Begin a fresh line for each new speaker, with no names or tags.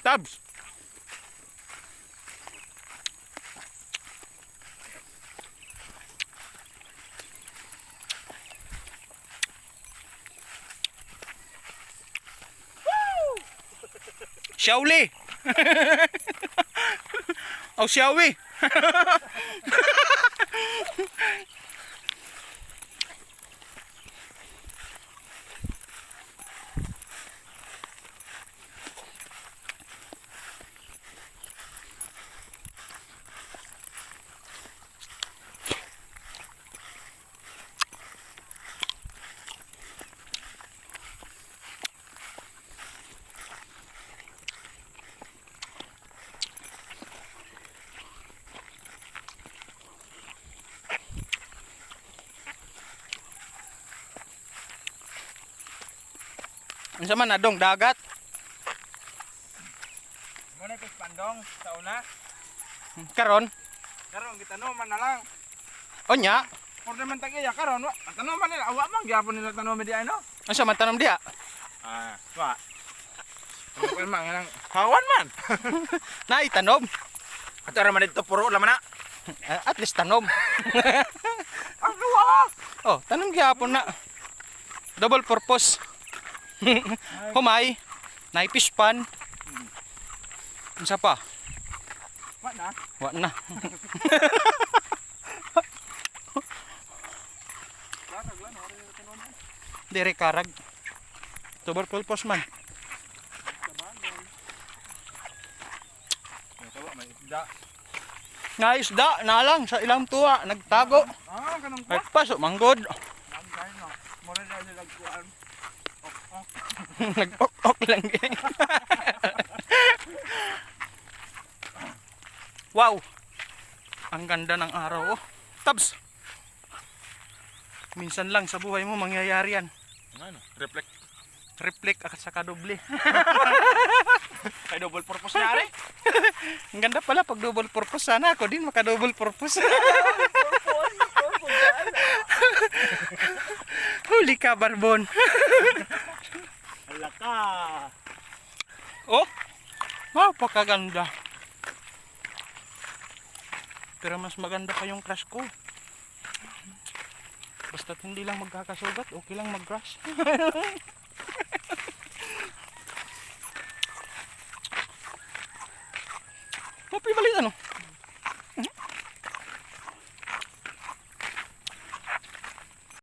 Tabs. Shauli. Oh, Xiaowi. Unsa man adong dagat?
Muna ito pandong sa una.
Karon,
Karon gitanuman na lang.
onya,
Por naman tagiya karon wa. Tanuman nila awa man gyapon nila tanuman di ano.
unsa man tanom diha?
Wa. Ano man nang hawan man.
Nay tanom.
Ato ra man dito puro laman na.
At least tanom.
Ang duwa.
Oh, tanom gyapon na. Double purpose. Humay, nay fish pan. Unsa pa?
Wa na.
Wa na.
Karag lan ora tanuman.
Dire karag. Double purpose man.
Tawa may isda.
Nga isda na lang sa ilang tuwa nagtago.
Kanang
Ay paso manggod.
Ang no. Mura na sila kuan.
Nag-ok lang din. Wow. Ang ganda ng araw oh. Tabs. Minsan lang sa buhay mo mangyayari yan.
Ano? Reflect.
Reflect at saka doble.
Kay double purpose na ari.
Ang ganda pala pag double purpose. Sana ako din maka double purpose. Huli ka barbon.
Hala ka.
Oh. Wow, pakaganda. Pero mas maganda pa yung crush ko. Basta't hindi lang magkakasugat, okay lang mag-crush.